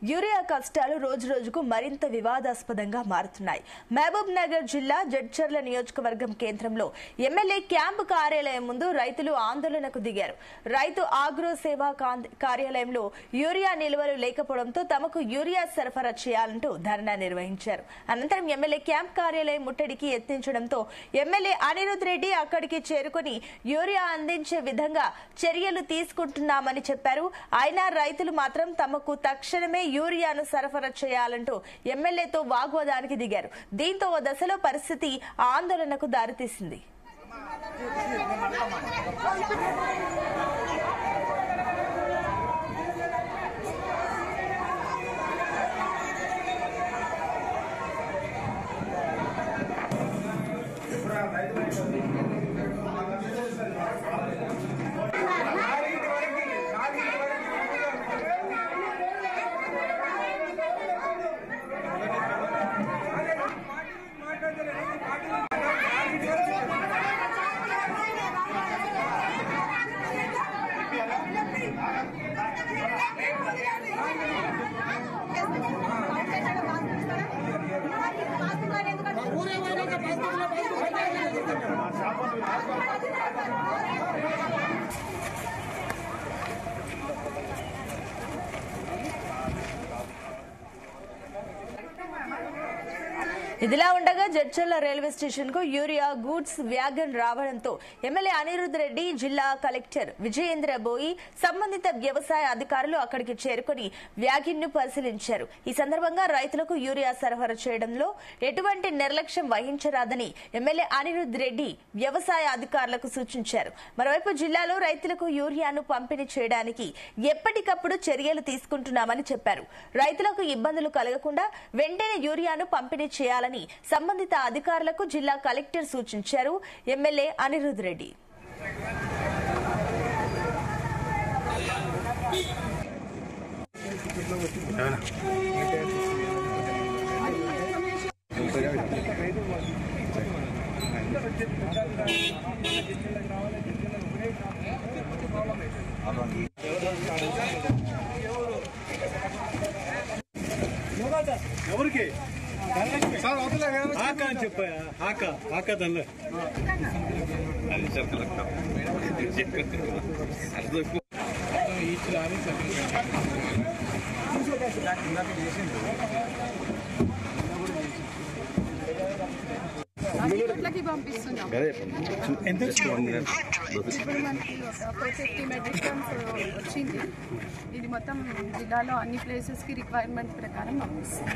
Urea కష్టాలు రోజురోజుకు మరింత వివాదాస్పదంగా మారుతున్నాయి. మహబూబ్ నగర్ జిల్లా జడ్చర్ల నియోజకవర్గం కేంద్రంలో ఎమ్మెల్యే క్యాంపు కార్యాలయం ముందు రైతులు ఆందోళనకు దిగారు. రైతు ఆగ్రో సేవా కార్యాలయంలో యూరియా నిల్వలు లేకపోవడంతో తమకు యూరియా సరఫరా చేయాలంటూ ధర్నా నిర్వహించారు. అనంతరం ఎమ్మెల్యే క్యాంప్ కార్యాలయం ముట్టడికి యత్నించడంతో ఎమ్మెల్యే అనిరుద్ రెడ్డి అక్కడికి చేరుకుని యూరియా అందించే విధంగా చర్యలు తీసుకుంటున్నామని చెప్పారు. అయినా రైతులు మాత్రం తమకు తక్షణమే యూరియాను సరఫరా చేయాలంటూ ఎమ్మెల్యేతో వాగ్వాదానికి దిగారు. దీంతో ఓ దశలో పరిస్థితి ఆందోళనకు దారితీసింది. ఇదిలా ఉండగా జడ్చర్ల రైల్వే స్టేషన్ కు యూరియా గూడ్స్ వ్యాగన్ రావడంతో ఎమ్మెల్యే అనిరుద్ రెడ్డి, జిల్లా కలెక్టర్ విజయేంద్ర బోయి, సంబంధిత వ్యవసాయ అధికారులు అక్కడికి చేరుకుని వ్యాగన్ ను పరిశీలించారు. ఈ సందర్భంగా రైతులకు యూరియా సరఫరా చేయడంలో ఎటువంటి నిర్లక్ష్యం వహించరాదని ఎమ్మెల్యే అనిరుద్ రెడ్డి వ్యవసాయ అధికారులకు సూచించారు. మరోవైపు జిల్లాలో రైతులకు యూరియాను పంపిణీ చేయడానికి ఎప్పటికప్పుడు చర్యలు తీసుకుంటున్నామని చెప్పారు. రైతులకు ఇబ్బందులు కలగకుండా వెంటనే యూరియాను పంపిణీ చేయాలని సంబంధిత అధికారులకు జిల్లా కలెక్టర్ సూచించారు ఎమ్మెల్యే అనిరుద్ రెడ్డి. ఎవరికి ఆక అని చెప్పాయా? ఆక దానిలో పంపిస్తున్నాం. వచ్చింది. ఇది మొత్తం జిల్లాలో అన్ని ప్లేసెస్ కి రిక్వైర్మెంట్ ప్రకారం పంపిస్తుంది.